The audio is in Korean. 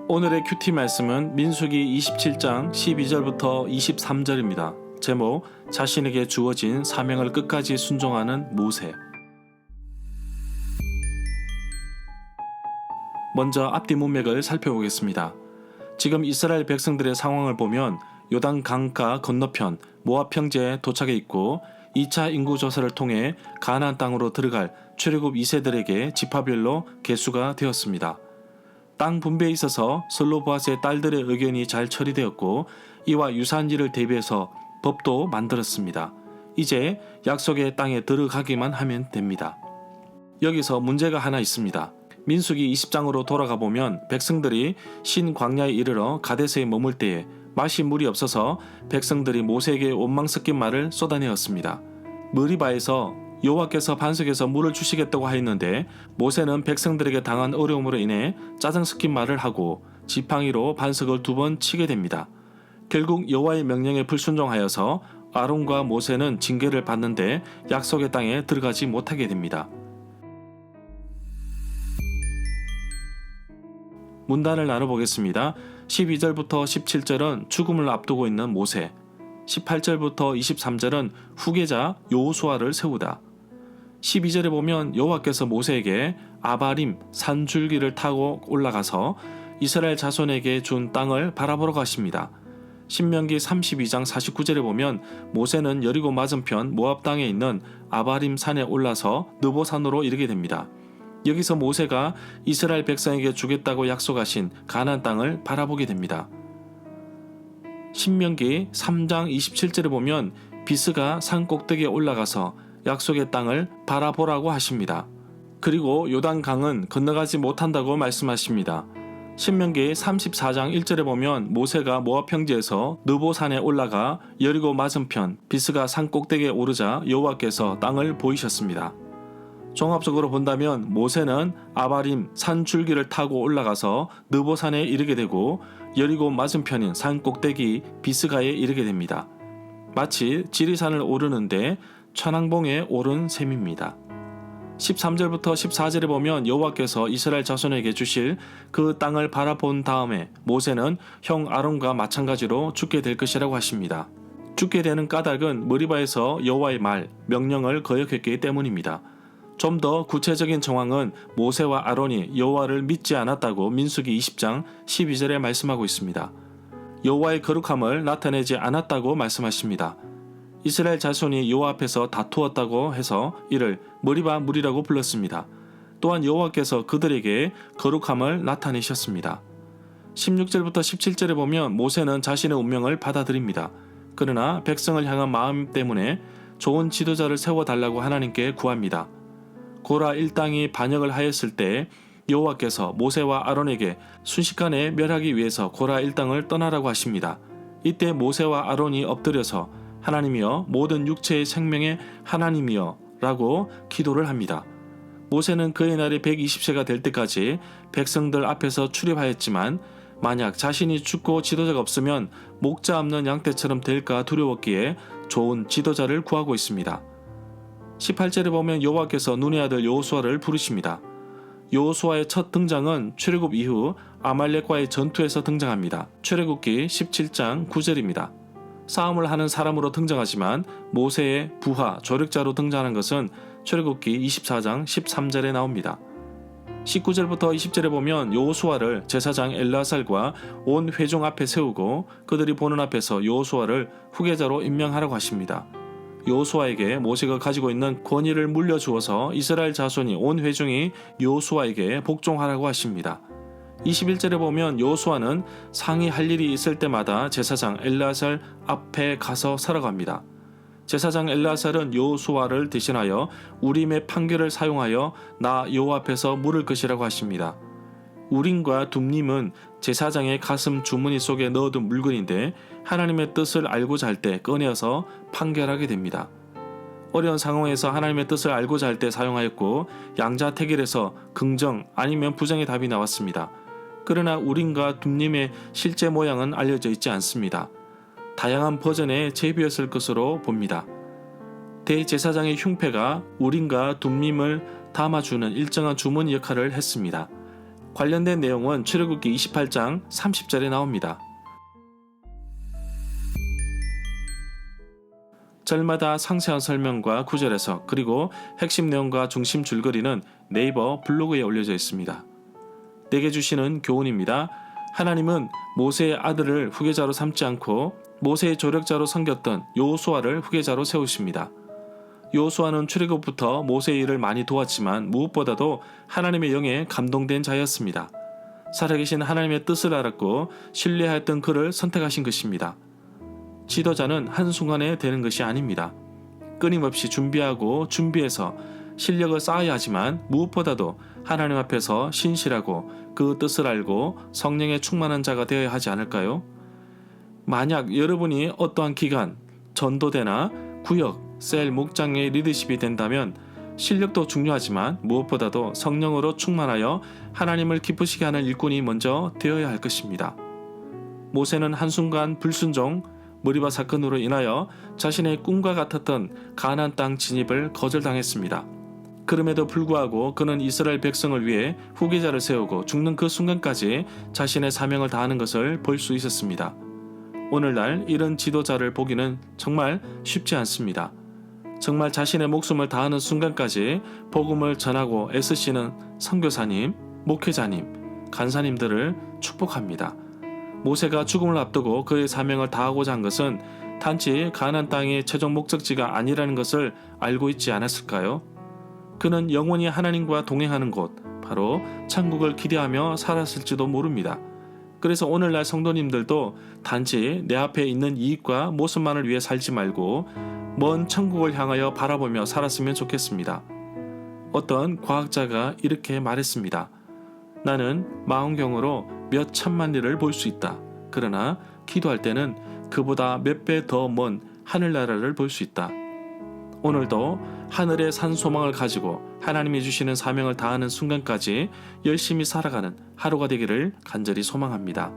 오늘의 큐티 말씀은 민수기 27장 12절부터 23절입니다. 제목, 자신에게 주어진 사명을 끝까지 순종하는 모세. 먼저 앞뒤 문맥을 살펴보겠습니다. 지금 이스라엘 백성들의 상황을 보면 요단 강가 건너편 모압 평지에 도착해 있고 2차 인구조사를 통해 가나안 땅으로 들어갈 출애굽 2세들에게 지파별로 계수가 되었습니다. 땅 분배에 있어서 슬로보앗의 딸들의 의견이 잘 처리되었고 이와 유사한 일을 대비해서 법도 만들었습니다. 이제 약속의 땅에 들어가기만 하면 됩니다. 여기서 문제가 하나 있습니다. 민수기 20장으로 돌아가 보면 백성들이 신 광야에 이르러 가데스에 머물 때에 마실 물이 없어서 백성들이 모세에게 원망 섞인 말을 쏟아내었습니다. 머리바에서 여호와께서 반석에서 물을 주시겠다고 하였는데 모세는 백성들에게 당한 어려움으로 인해 짜증 섞인 말을 하고 지팡이로 반석을 2번 치게 됩니다. 결국 여호와의 명령에 불순종하여서 아론과 모세는 징계를 받는데 약속의 땅에 들어가지 못하게 됩니다. 문단을 나눠보겠습니다. 12절부터 17절은 죽음을 앞두고 있는 모세, 18절부터 23절은 후계자 여호수아를 세우다. 12절에 보면 여호와께서 모세에게 아바림 산줄기를 타고 올라가서 이스라엘 자손에게 준 땅을 바라보러 가십니다. 신명기 32장 49절에 보면 모세는 여리고 맞은편 모압 땅에 있는 아바림 산에 올라서 느보산으로 이르게 됩니다. 여기서 모세가 이스라엘 백성에게 주겠다고 약속하신 가나안 땅을 바라보게 됩니다. 신명기 3장 27절에 보면 비스가 산 꼭대기에 올라가서 약속의 땅을 바라보라고 하십니다. 그리고 요단강은 건너가지 못한다고 말씀하십니다. 신명기 34장 1절에 보면 모세가 모압 평지에서 느보산에 올라가 여리고 맞은편 비스가 산 꼭대기에 오르자 여호와께서 땅을 보이셨습니다. 종합적으로 본다면 모세는 아바림 산 줄기를 타고 올라가서 느보산에 이르게 되고 여리고 맞은편인 산 꼭대기 비스가에 이르게 됩니다. 마치 지리산을 오르는데 천왕봉에 오른 셈입니다. 13절부터 14절에 보면 여호와께서 이스라엘 자손에게 주실 그 땅을 바라본 다음에 모세는 형 아론과 마찬가지로 죽게 될 것이라고 하십니다. 죽게 되는 까닭은 머리바에서 여호와의 말, 명령을 거역했기 때문입니다. 좀 더 구체적인 정황은 모세와 아론이 여호와를 믿지 않았다고 민수기 20장 12절에 말씀하고 있습니다. 여호와의 거룩함을 나타내지 않았다고 말씀하십니다. 이스라엘 자손이 여호와 앞에서 다투었다고 해서 이를 머리바 물이라고 불렀습니다. 또한 여호와께서 그들에게 거룩함을 나타내셨습니다. 16절부터 17절에 보면 모세는 자신의 운명을 받아들입니다. 그러나 백성을 향한 마음 때문에 좋은 지도자를 세워달라고 하나님께 구합니다. 고라 일당이 반역을 하였을 때 여호와께서 모세와 아론에게 순식간에 멸하기 위해서 고라 일당을 떠나라고 하십니다. 이때 모세와 아론이 엎드려서 하나님이여 모든 육체의 생명의 하나님이여 라고 기도를 합니다. 모세는 그의 날이 120세가 될 때까지 백성들 앞에서 출입하였지만 만약 자신이 죽고 지도자가 없으면 목자 없는 양떼처럼 될까 두려웠기에 좋은 지도자를 구하고 있습니다. 18절에 보면 여호와께서 눈의 아들 여호수아를 부르십니다. 여호수아의 첫 등장은 출애굽 이후 아말렉과의 전투에서 등장합니다. 출애굽기 17장 9절입니다. 싸움을 하는 사람으로 등장하지만 모세의 부하, 조력자로 등장하는 것은 출애굽기 24장 13절에 나옵니다. 19절부터 20절에 보면 여호수아를 제사장 엘르아살과 온 회중 앞에 세우고 그들이 보는 앞에서 여호수아를 후계자로 임명하라고 하십니다. 여호수아에게 모세가 가지고 있는 권위를 물려주어서 이스라엘 자손이 온 회중이 여호수아에게 복종하라고 하십니다. 21절에 보면 여호수아는 상이 할 일이 있을 때마다 제사장 엘르아살 앞에 가서 살아갑니다. 제사장 엘르아살은 여호수아를 대신하여 우림의 판결을 사용하여 나 여호와 앞에서 물을 것이라고 하십니다. 우림과 둠림은 제사장의 가슴 주머니 속에 넣어둔 물건인데 하나님의 뜻을 알고자 할 때 꺼내어서 판결하게 됩니다. 어려운 상황에서 하나님의 뜻을 알고자 할 때 사용하였고 양자택일에서 긍정 아니면 부정의 답이 나왔습니다. 그러나 우림과 둠림의 실제 모양은 알려져 있지 않습니다. 다양한 버전의 제비였을 것으로 봅니다. 대제사장의 흉패가 우림과 둠림을 담아주는 일정한 주머니 역할을 했습니다. 관련된 내용은 출애굽기 28장 30절에 나옵니다. 절마다 상세한 설명과 구절에서 그리고 핵심 내용과 중심 줄거리는 네이버 블로그에 올려져 있습니다. 내게 주시는 교훈입니다. 하나님은 모세의 아들을 후계자로 삼지 않고 모세의 조력자로 섬겼던 여호수아를 후계자로 세우십니다. 여호수아는 출애굽부터 모세의 일을 많이 도왔지만 무엇보다도 하나님의 영에 감동된 자였습니다. 살아계신 하나님의 뜻을 알았고 신뢰하였던 그를 선택하신 것입니다. 지도자는 한순간에 되는 것이 아닙니다. 끊임없이 준비해서 실력을 쌓아야 하지만 무엇보다도 하나님 앞에서 신실하고 그 뜻을 알고 성령에 충만한 자가 되어야 하지 않을까요? 만약 여러분이 어떠한 기관, 전도대나 구역, 셀, 목장의 리더십이 된다면 실력도 중요하지만 무엇보다도 성령으로 충만하여 하나님을 기쁘시게 하는 일꾼이 먼저 되어야 할 것입니다. 모세는 한순간 불순종, 머리바 사건으로 인하여 자신의 꿈과 같았던 가나안 땅 진입을 거절당했습니다. 그럼에도 불구하고 그는 이스라엘 백성을 위해 후계자를 세우고 죽는 그 순간까지 자신의 사명을 다하는 것을 볼 수 있었습니다. 오늘날 이런 지도자를 보기는 정말 쉽지 않습니다. 정말 자신의 목숨을 다하는 순간까지 복음을 전하고 애쓰시는 선교사님, 목회자님, 간사님들을 축복합니다. 모세가 죽음을 앞두고 그의 사명을 다하고자 한 것은 단지 가나안 땅의 최종 목적지가 아니라는 것을 알고 있지 않았을까요? 그는 영원히 하나님과 동행하는 곳, 바로 천국을 기대하며 살았을지도 모릅니다. 그래서 오늘날 성도님들도 단지 내 앞에 있는 이익과 모습만을 위해 살지 말고 먼 천국을 향하여 바라보며 살았으면 좋겠습니다. 어떤 과학자가 이렇게 말했습니다. 나는 망원경으로 몇 천만 리를 볼 수 있다. 그러나 기도할 때는 그보다 몇 배 더 먼 하늘나라를 볼 수 있다. 오늘도 하늘의 산 소망을 가지고 하나님이 주시는 사명을 다하는 순간까지 열심히 살아가는 하루가 되기를 간절히 소망합니다.